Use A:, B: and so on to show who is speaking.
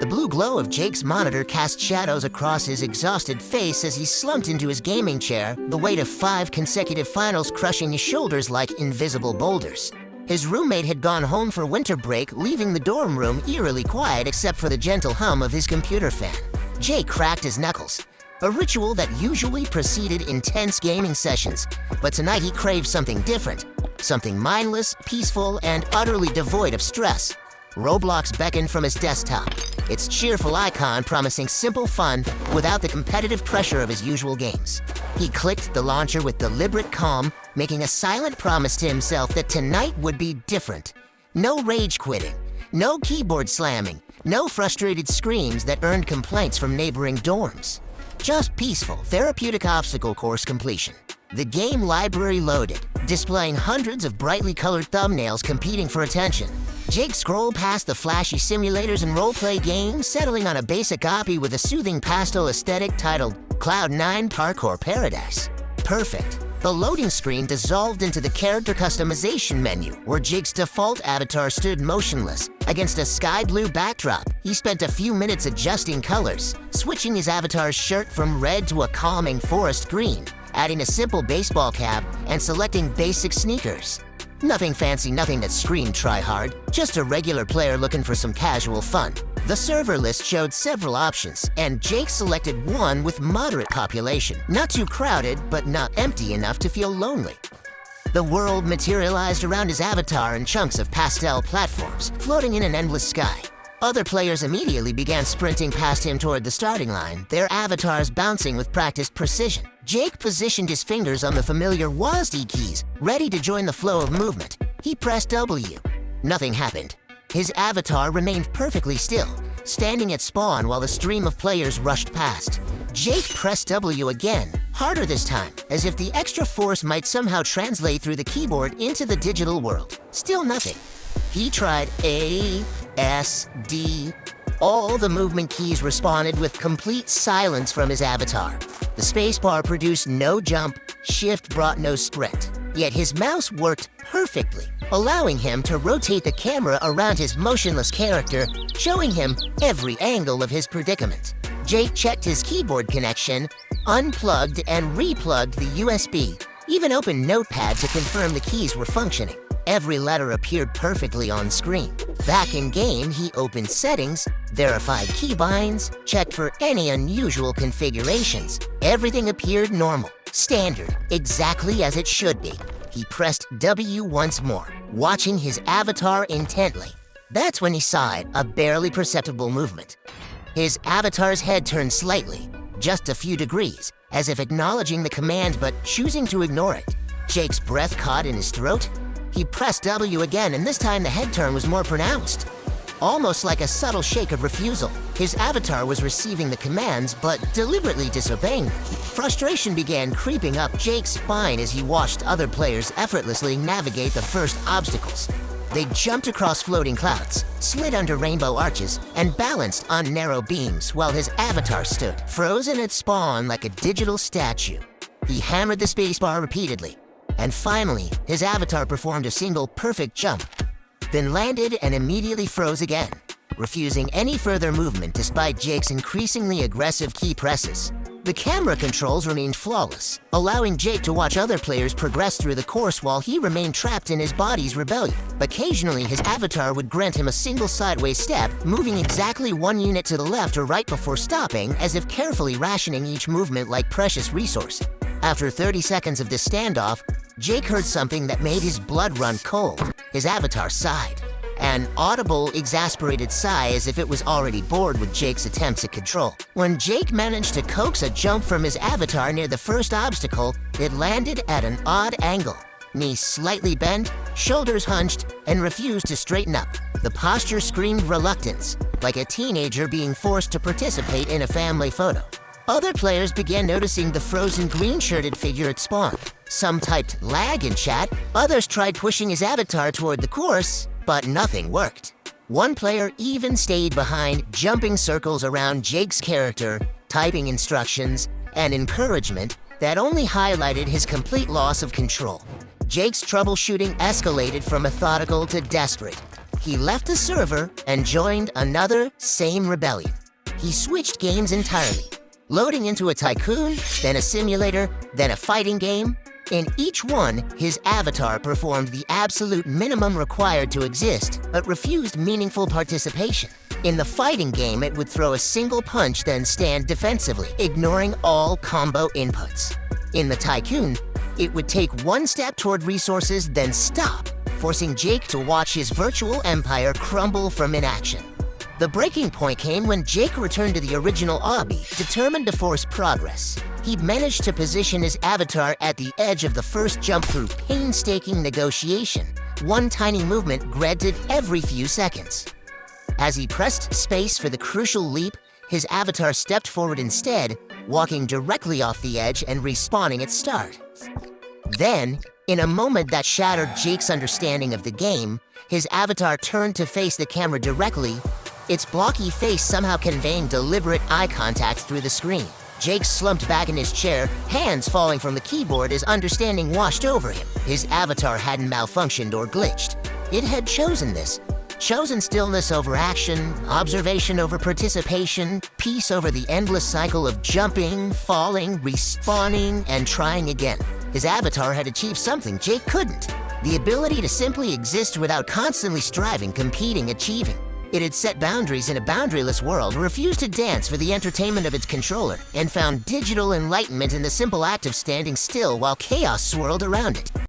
A: The blue glow of Jake's monitor cast shadows across his exhausted face as he slumped into his gaming chair, the weight of 5 consecutive finals crushing his shoulders like invisible boulders. His roommate had gone home for winter break, leaving the dorm room eerily quiet except for the gentle hum of his computer fan. Jake cracked his knuckles, a ritual that usually preceded intense gaming sessions, but tonight he craved something different, something mindless, peaceful, and utterly devoid of stress. Roblox beckoned from his desktop, its cheerful icon promising simple fun without the competitive pressure of his usual games. He clicked the launcher with deliberate calm, making a silent promise to himself that tonight would be different. No rage quitting, no keyboard slamming, no frustrated screams that earned complaints from neighboring dorms. Just peaceful, therapeutic obstacle course completion. The game library loaded, displaying hundreds of brightly colored thumbnails competing for attention. Jake scrolled past the flashy simulators and roleplay games, settling on a basic copy with a soothing pastel aesthetic titled Cloud9 Parkour Paradise. Perfect. The loading screen dissolved into the character customization menu, where Jake's default avatar stood motionless against a sky blue backdrop. He spent a few minutes adjusting colors, switching his avatar's shirt from red to a calming forest green, adding a simple baseball cap, and selecting basic sneakers. Nothing fancy, nothing that screamed try hard, just a regular player looking for some casual fun. The server list showed several options, and Jake selected one with moderate population. Not too crowded, but not empty enough to feel lonely. The world materialized around his avatar in chunks of pastel platforms, floating in an endless sky. Other players immediately began sprinting past him toward the starting line, their avatars bouncing with practiced precision. Jake positioned his fingers on the familiar WASD keys, ready to join the flow of movement. He pressed W. Nothing happened. His avatar remained perfectly still, standing at spawn while the stream of players rushed past. Jake pressed W again, harder this time, as if the extra force might somehow translate through the keyboard into the digital world. Still nothing. He tried A, S, D. All the movement keys responded with complete silence from his avatar. The spacebar produced no jump, shift brought no sprint. Yet his mouse worked perfectly, allowing him to rotate the camera around his motionless character, showing him every angle of his predicament. Jake checked his keyboard connection, unplugged and replugged the USB, even opened Notepad to confirm the keys were functioning. Every letter appeared perfectly on screen. Back in game, he opened settings, verified keybinds, checked for any unusual configurations. Everything appeared normal, standard, exactly as it should be. He pressed W once more, watching his avatar intently. That's when he saw it, a barely perceptible movement. His avatar's head turned slightly, just a few degrees, as if acknowledging the command but choosing to ignore it. Jake's breath caught in his throat. He pressed W again, and this time the head turn was more pronounced. Almost like a subtle shake of refusal, his avatar was receiving the commands but deliberately disobeying them. Frustration began creeping up Jake's spine as he watched other players effortlessly navigate the first obstacles. They jumped across floating clouds, slid under rainbow arches, and balanced on narrow beams while his avatar stood, frozen at spawn like a digital statue. He hammered the spacebar repeatedly, and finally, his avatar performed a single perfect jump, then landed and immediately froze again, refusing any further movement despite Jake's increasingly aggressive key presses. The camera controls remained flawless, allowing Jake to watch other players progress through the course while he remained trapped in his body's rebellion. Occasionally, his avatar would grant him a single sideways step, moving exactly 1 unit to the left or right before stopping, as if carefully rationing each movement like precious resource. After 30 seconds of this standoff, Jake heard something that made his blood run cold. His avatar sighed. An audible, exasperated sigh as if it was already bored with Jake's attempts at control. When Jake managed to coax a jump from his avatar near the first obstacle, it landed at an odd angle. Knees slightly bent, shoulders hunched, and refused to straighten up. The posture screamed reluctance, like a teenager being forced to participate in a family photo. Other players began noticing the frozen green-shirted figure at spawn. Some typed lag in chat, others tried pushing his avatar toward the course, but nothing worked. One player even stayed behind, jumping circles around Jake's character, typing instructions, and encouragement that only highlighted his complete loss of control. Jake's troubleshooting escalated from methodical to desperate. he left the server and joined another same rebellion. He switched games entirely, loading into a tycoon, then a simulator, then a fighting game. In each one, his avatar performed the absolute minimum required to exist, but refused meaningful participation. In the fighting game, it would throw a single punch, then stand defensively, ignoring all combo inputs. In the tycoon, it would take one step toward resources, then stop, forcing Jake to watch his virtual empire crumble from inaction. The breaking point came when Jake returned to the original obby, determined to force progress. He managed to position his avatar at the edge of the first jump through painstaking negotiation, one tiny movement granted every few seconds. As he pressed space for the crucial leap, his avatar stepped forward instead, walking directly off the edge and respawning at start. Then, in a moment that shattered Jake's understanding of the game, his avatar turned to face the camera directly, its blocky face somehow conveying deliberate eye contact through the screen. Jake slumped back in his chair, hands falling from the keyboard as understanding washed over him. His avatar hadn't malfunctioned or glitched. It had chosen this. Chosen stillness over action, observation over participation, peace over the endless cycle of jumping, falling, respawning, and trying again. His avatar had achieved something Jake couldn't. The ability to simply exist without constantly striving, competing, achieving. It had set boundaries in a boundaryless world, refused to dance for the entertainment of its controller, and found digital enlightenment in the simple act of standing still while chaos swirled around it.